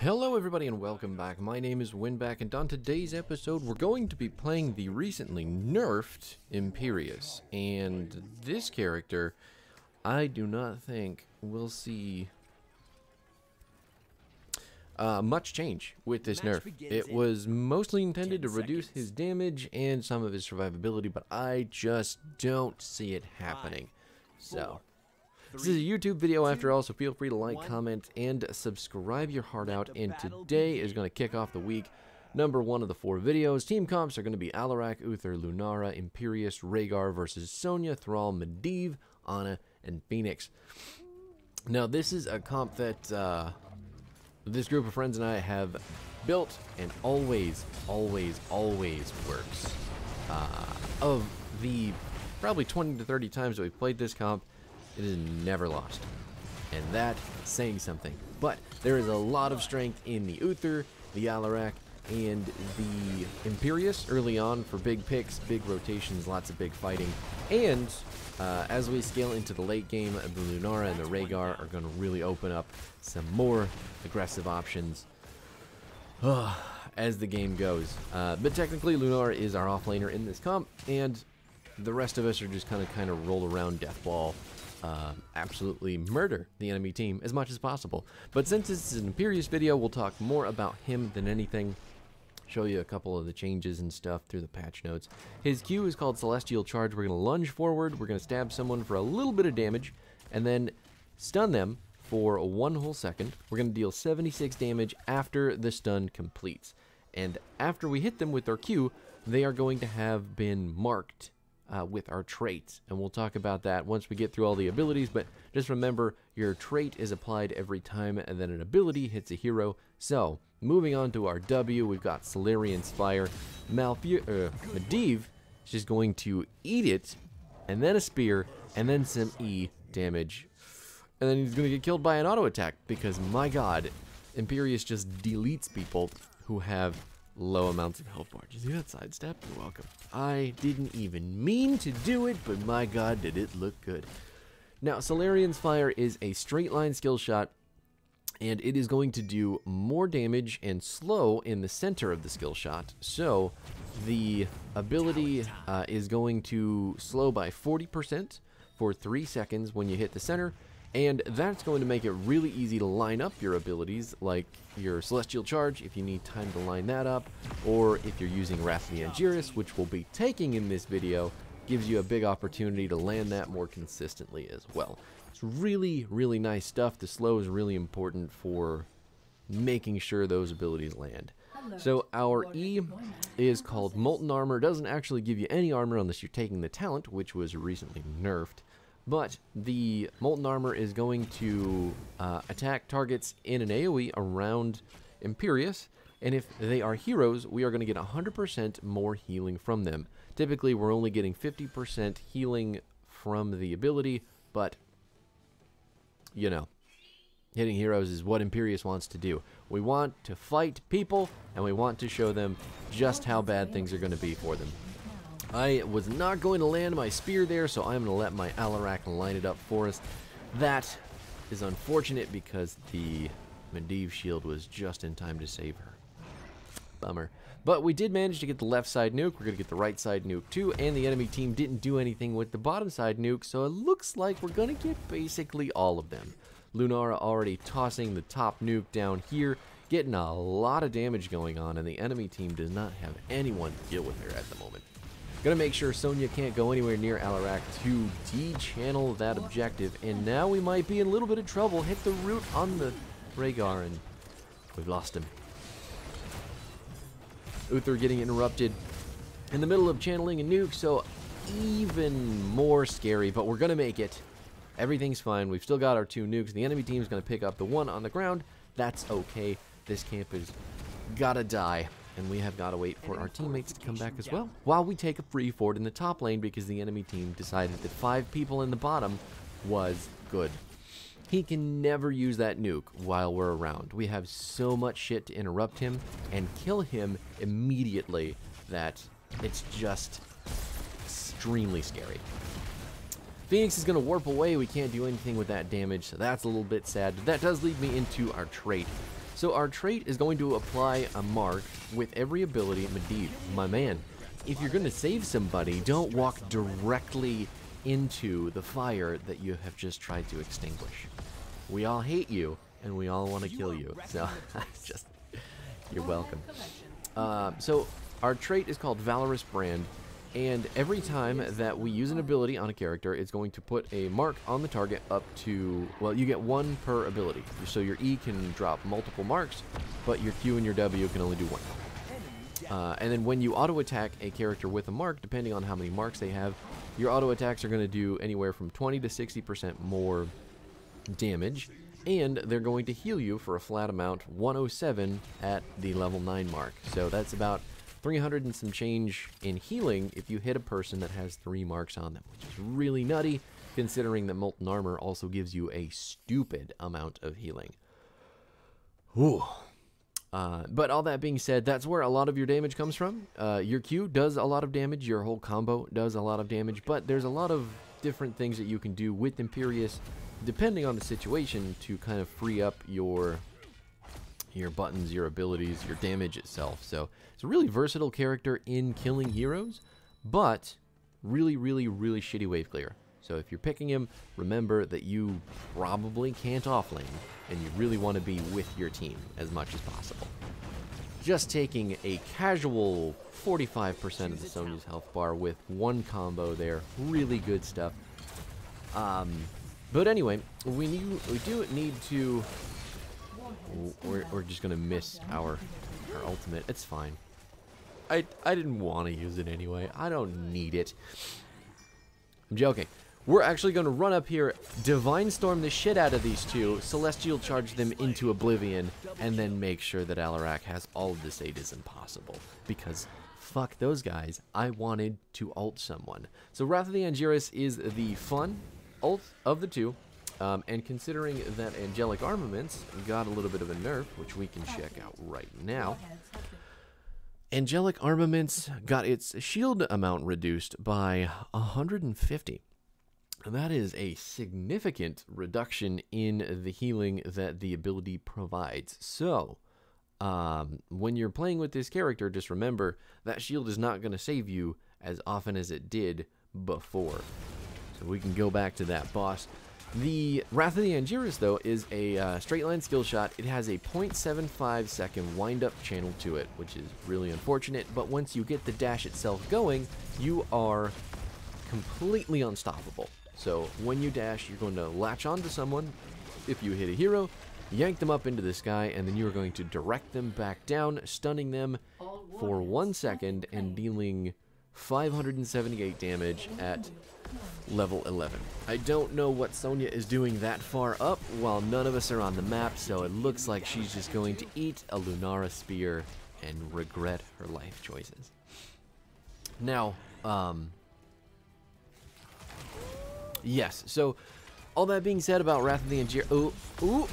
Hello everybody and welcome back. My name is Winback, and on today's episode we're going to be playing the recently nerfed Imperius. And this character, I do not think we'll see much change with this nerf. It was mostly intended to reduce his damage and some of his survivability, but I just don't see it happening. So this is a YouTube video after all, so feel free to like, comment, and subscribe your heart out. And today is going to kick off the week number 1 of the 4 videos. Team comps are going to be Alarak, Uther, Lunara, Imperius, Rhaegar versus Sonya, Thrall, Medivh, Ana, and Phoenix. Now this is a comp that this group of friends and I have built and always works. Of the probably 20 to 30 times that we've played this comp, it is never lost, and that's saying something. But there is a lot of strength in the Uther, the Alarak, and the Imperius early on for big picks, big rotations, lots of big fighting. And as we scale into the late game, the Lunara and the Rhaegar are going to really open up some more aggressive options as the game goes. But technically, Lunara is our offlaner in this comp, and the rest of us are just kind of roll around death ball. Absolutely murder the enemy team as much as possible. But since this is an Imperius video, we'll talk more about him than anything. Show you a couple of the changes and stuff through the patch notes. His Q is called Celestial Charge. We're going to lunge forward, we're going to stab someone for a little bit of damage, and then stun them for 1 whole second. We're going to deal 76 damage after the stun completes. And after we hit them with our Q, they are going to have been marked with our traits, and we'll talk about that once we get through all the abilities. But just remember, your trait is applied every time and then an ability hits a hero. So moving on to our W, we've got Solarian's Fire. Medivh is just going to eat it, and then a spear, and then some E damage, and then he's going to get killed by an auto attack, because my god, Imperius just deletes people who have low amounts of health bar. Did you see that sidestep? You're welcome. I didn't even mean to do it, but my god, did it look good. Now, Solarian's Fire is a straight line skill shot, and it is going to do more damage and slow in the center of the skill shot. So the ability is going to slow by 40% for 3 seconds when you hit the center. And that's going to make it really easy to line up your abilities, like your Celestial Charge, if you need time to line that up, or if you're using Wrath of the Angiris, which we'll be taking in this video, gives you a big opportunity to land that more consistently as well. It's really nice stuff. The slow is really important for making sure those abilities land. So our E is called Molten Armor. It doesn't actually give you any armor unless you're taking the talent, which was recently nerfed. But the Molten Armor is going to attack targets in an AoE around Imperius, and if they are heroes, we are going to get 100% more healing from them. Typically, we're only getting 50% healing from the ability, but, you know, hitting heroes is what Imperius wants to do. We want to fight people, and we want to show them just how bad things are going to be for them. I was not going to land my spear there, so I'm going to let my Alarak line it up for us. That is unfortunate because the Medivh shield was just in time to save her. Bummer. But we did manage to get the left side nuke. We're going to get the right side nuke too, and the enemy team didn't do anything with the bottom side nuke, so it looks like we're going to get basically all of them. Lunara already tossing the top nuke down here, getting a lot of damage going on, and the enemy team does not have anyone to deal with her at the moment. Gonna make sure Sonya can't go anywhere near Alarak to de-channel that objective, and now we might be in a little bit of trouble. Hit the root on the Rhaegar, and we've lost him. Uther getting interrupted in the middle of channeling a nuke, so even more scary, but we're gonna make it. Everything's fine. We've still got our 2 nukes. The enemy team's gonna pick up the one on the ground. That's okay. This camp is gotta die. And we have got to wait for our teammates to come back as well, while we take a free fort in the top lane, because the enemy team decided that 5 people in the bottom was good. He can never use that nuke while we're around. We have so much shit to interrupt him and kill him immediately that it's just extremely scary. Phoenix is going to warp away. We can't do anything with that damage, so that's a little bit sad. That does lead me into our trait. So our trait is going to apply a mark with every ability. Medivh, my man, if you're going to save somebody, don't walk directly into the fire that you have just tried to extinguish. We all hate you, and we all want to kill you. So, just, you're welcome. So our trait is called Valorous Brand. And every time that we use an ability on a character, it's going to put a mark on the target up to, well, you get one per ability. So your E can drop multiple marks, but your Q and your W can only do one. And then when you auto-attack a character with a mark, depending on how many marks they have, your auto-attacks are going to do anywhere from 20 to 60% more damage. And they're going to heal you for a flat amount, 107 at the level 9 mark. So that's about 300 and some change in healing if you hit a person that has 3 marks on them, which is really nutty, considering that Molten Armor also gives you a stupid amount of healing. Ooh. But all that being said, that's where a lot of your damage comes from. Your Q does a lot of damage, your whole combo does a lot of damage, but there's a lot of different things that you can do with Imperius, depending on the situation, to kind of free up your buttons, your abilities, your damage itself. So it's a really versatile character in killing heroes, but really, really, really shitty wave clear. So if you're picking him, remember that you probably can't offlane, and you really want to be with your team as much as possible. Just taking a casual 45% of the Sonya's health bar with one combo there, really good stuff. But anyway, we do need to... We're just gonna miss our ultimate. It's fine. I didn't want to use it anyway. I don't need it. I'm joking. We're actually going to run up here, Divine Storm the shit out of these two, Celestial Charge them into Oblivion, and then make sure that Alarak has all of the sadism possible. Because fuck those guys. I wanted to ult someone. So Wrath of the Angiris is the fun ult of the two. And considering that Angelic Armaments got a little bit of a nerf, which we can check out right now, Angelic Armaments got its shield amount reduced by 150. And that is a significant reduction in the healing that the ability provides. So, when you're playing with this character, just remember that shield is not going to save you as often as it did before. So we can go back to that boss. The Wrath of the Angiris, though, is a straight line skill shot. It has a 0.75 second wind-up channel to it, which is really unfortunate. But once you get the dash itself going, you are completely unstoppable. So when you dash, you're going to latch onto someone. If you hit a hero, yank them up into the sky, and then you are going to direct them back down, stunning them for 1 second and dealing 578 damage at level 11. I don't know what Sonya is doing that far up while none of us are on the map, so it looks like she's just going to eat a Lunara Spear and regret her life choices. Now, yes, so all that being said about Wrath of the Angiris, oh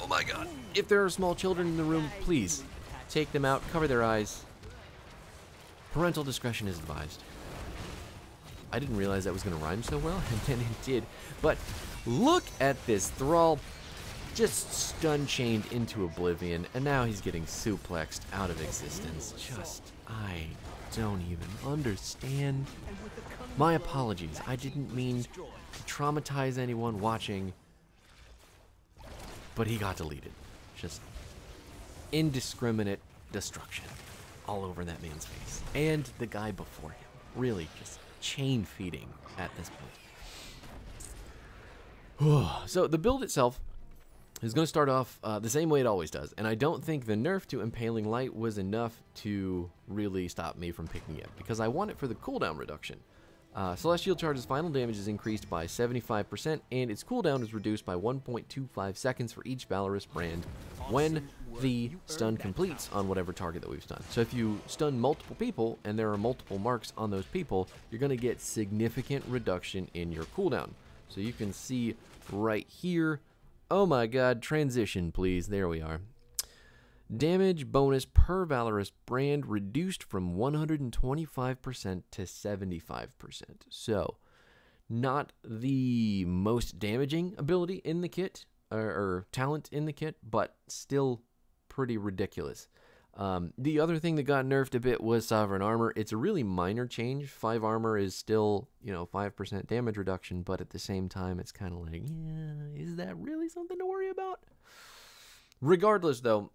my god. If there are small children in the room, please take them out, cover their eyes. Parental discretion is advised. I didn't realize that was going to rhyme so well, and then it did. But look at this Thrall just stun-chained into Oblivion, and now he's getting suplexed out of existence. Just, I don't even understand. My apologies. I didn't mean to traumatize anyone watching, but he got deleted. Just indiscriminate destruction all over that man's face. And the guy before him. Really, just chain feeding at this point. So the build itself is going to start off the same way it always does, and I don't think the nerf to Impaling Light was enough to really stop me from picking it, because I want it for the cooldown reduction. Celestial Charge's final damage is increased by 75%, and its cooldown is reduced by 1.25 seconds for each Valorous brand when the stun completes on whatever target that we've stunned. So if you stun multiple people, and there are multiple marks on those people, you're going to get significant reduction in your cooldown. So you can see right here, oh my god, transition please, there we are. Damage bonus per Valorous brand reduced from 125% to 75%. So, not the most damaging ability in the kit, or talent in the kit, but still pretty ridiculous. The other thing that got nerfed a bit was Sovereign Armor. It's a really minor change. 5 armor is still, 5% damage reduction, but at the same time, it's kind of like, yeah, is that really something to worry about? Regardless, though,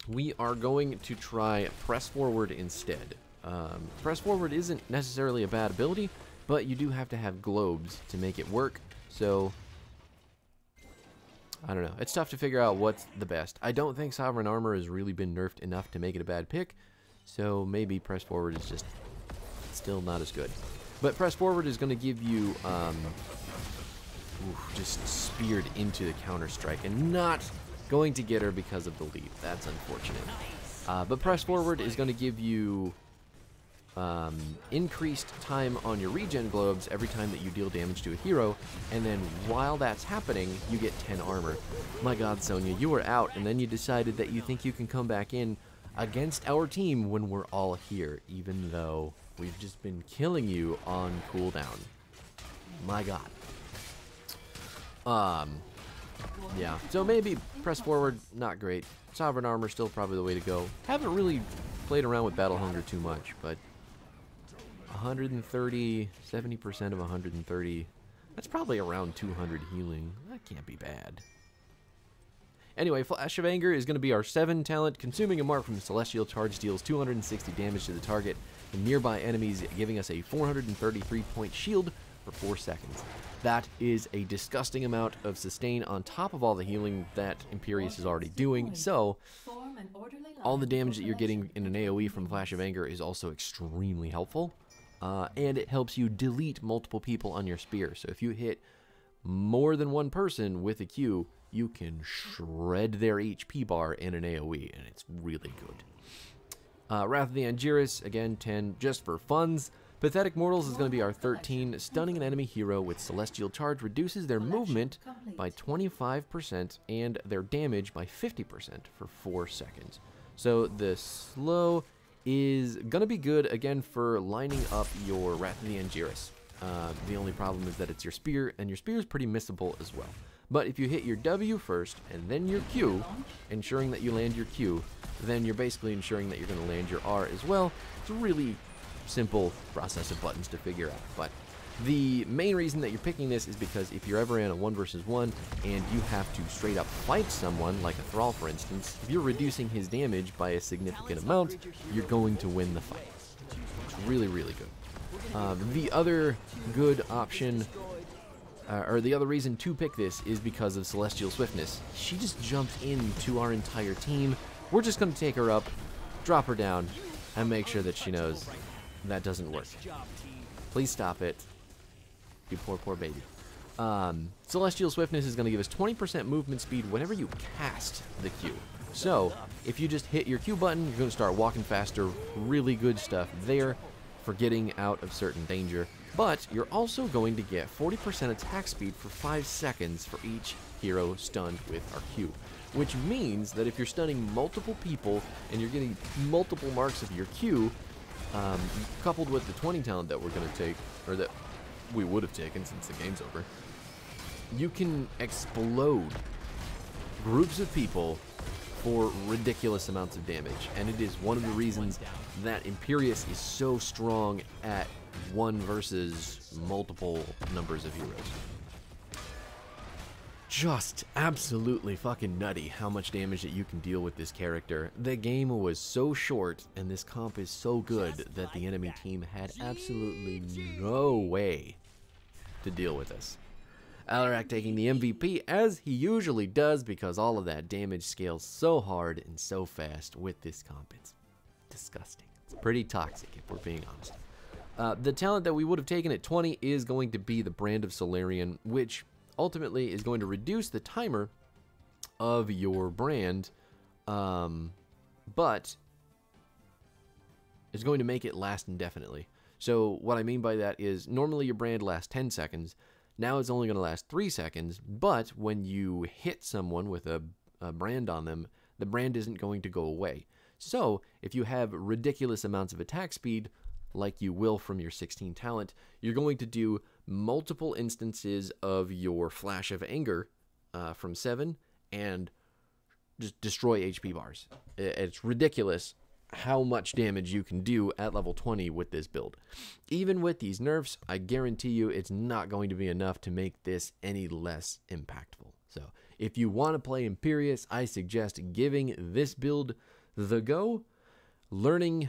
we are going to try Press Forward instead. Press Forward isn't necessarily a bad ability, but you do have to have globes to make it work, so I don't know. It's tough to figure out what's the best. I don't think Sovereign Armor has really been nerfed enough to make it a bad pick, so maybe Press Forward is just still not as good. But Press Forward is going to give you just speared into the counter strike and not going to get her because of the lead. That's unfortunate. But Press Forward is going to give you increased time on your regen globes every time that you deal damage to a hero, and then while that's happening, you get 10 armor. My god, Sonya, you were out, and then you decided that you think you can come back in against our team when we're all here, even though we've just been killing you on cooldown. My god. Yeah, so maybe Press Forward, not great. Sovereign Armor, still probably the way to go. Haven't really played around with Battle Hunger too much, but 130, 70% of 130, that's probably around 200 healing. That can't be bad. Anyway, Flash of Anger is going to be our 7 talent. Consuming a mark from Celestial Charge deals 260 damage to the target and nearby enemies, giving us a 433 point shield for 4 seconds. That is a disgusting amount of sustain on top of all the healing that Imperius is already doing, so all the damage that you're getting in an AoE from Flash of Anger is also extremely helpful. And it helps you delete multiple people on your spear. So if you hit more than one person with a Q, you can shred their HP bar in an AoE, and it's really good. Wrath of the Angiris, again, 10 just for funs. Pathetic Mortals is going to be our 13. Stunning an enemy hero with Celestial Charge reduces their movement by 25% and their damage by 50% for 4 seconds. So the slow is going to be good, again, for lining up your Wrath of the Angiris. The only problem is that it's your spear, and your spear is pretty missable as well. But if you hit your W first, and then your Q, ensuring that you land your Q, then you're basically ensuring that you're going to land your R as well. It's a really simple process of buttons to figure out. But the main reason that you're picking this is because if you're ever in a 1 versus 1 and you have to straight up fight someone, like a Thrall for instance, if you're reducing his damage by a significant amount, you're going to win the fight. It's really, really good. The other good option, or the other reason to pick this is because of Celestial Swiftness. She just jumped into our entire team. We're just going to take her up, drop her down, and make sure that she knows that doesn't work. Please stop it. You poor, poor baby. Celestial Swiftness is going to give us 20% movement speed whenever you cast the Q. So, if you just hit your Q button, you're going to start walking faster. Really good stuff there for getting out of certain danger. But you're also going to get 40% attack speed for 5 seconds for each hero stunned with our Q. Which means that if you're stunning multiple people and you're getting multiple marks of your Q, coupled with the 20 talent that we're going to take, or that we would have taken since the game's over, you can explode groups of people for ridiculous amounts of damage. And it is one of the reasons that Imperius is so strong at 1 versus multiple numbers of heroes. Just absolutely fucking nutty how much damage that you can deal with this character. The game was so short and this comp is so good that the enemy team had absolutely no way to deal with us. Alarak taking the MVP as he usually does because all of that damage scales so hard and so fast with this comp. It's disgusting. It's pretty toxic if we're being honest. The talent that we would have taken at 20 is going to be the Brand of Solarian, which ultimately is going to reduce the timer of your brand, but is going to make it last indefinitely. So what I mean by that is normally your brand lasts 10 seconds. Now it's only going to last 3 seconds, but when you hit someone with a brand on them, the brand isn't going to go away. So if you have ridiculous amounts of attack speed, like you will from your 16 talent, you're going to do multiple instances of your Flash of Anger from 7 and just destroy HP bars. It's ridiculous how much damage you can do at level 20 with this build. Even with these nerfs, I guarantee you it's not going to be enough to make this any less impactful. So if you want to play Imperius, I suggest giving this build the go. Learning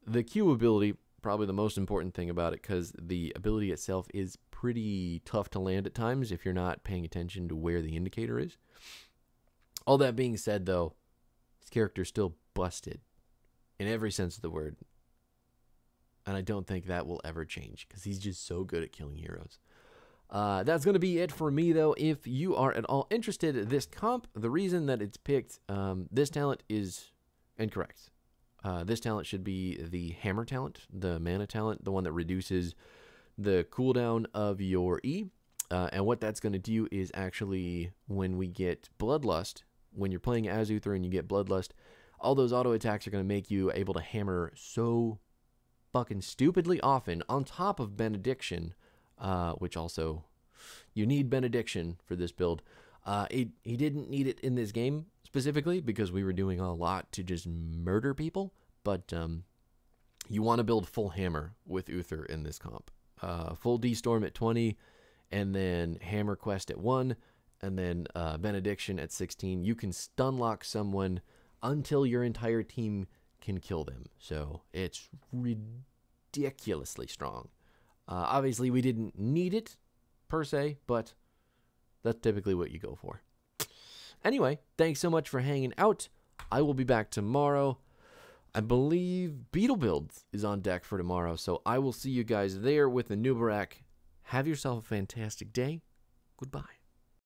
the Q ability, probably the most important thing about it, because the ability itself is pretty tough to land at times if you're not paying attention to where the indicator is. All that being said, though, this character's still busted in every sense of the word. And I don't think that will ever change because he's just so good at killing heroes. That's going to be it for me, though. If you are at all interested in this comp, the reason that it's picked, this talent is incorrect. This talent should be the hammer talent, the mana talent, the one that reduces the cooldown of your E. And what that's going to do is actually, when we get Bloodlust, when you're playing as Uther and you get Bloodlust, all those auto attacks are going to make you able to hammer so fucking stupidly often, on top of Benediction, which also, you need Benediction for this build. He didn't need it in this game specifically because we were doing a lot to just murder people, but you want to build full hammer with Uther in this comp. Full D-Storm at 20, and then Hammer Quest at 1, and then Benediction at 16. You can stun lock someone until your entire team can kill them. So it's ridiculously strong. Obviously, we didn't need it per se, but that's typically what you go for. Anyway, thanks so much for hanging out. I will be back tomorrow. I believe Beetle Builds is on deck for tomorrow, so I will see you guys there with the Nubarak. Have yourself a fantastic day. Goodbye.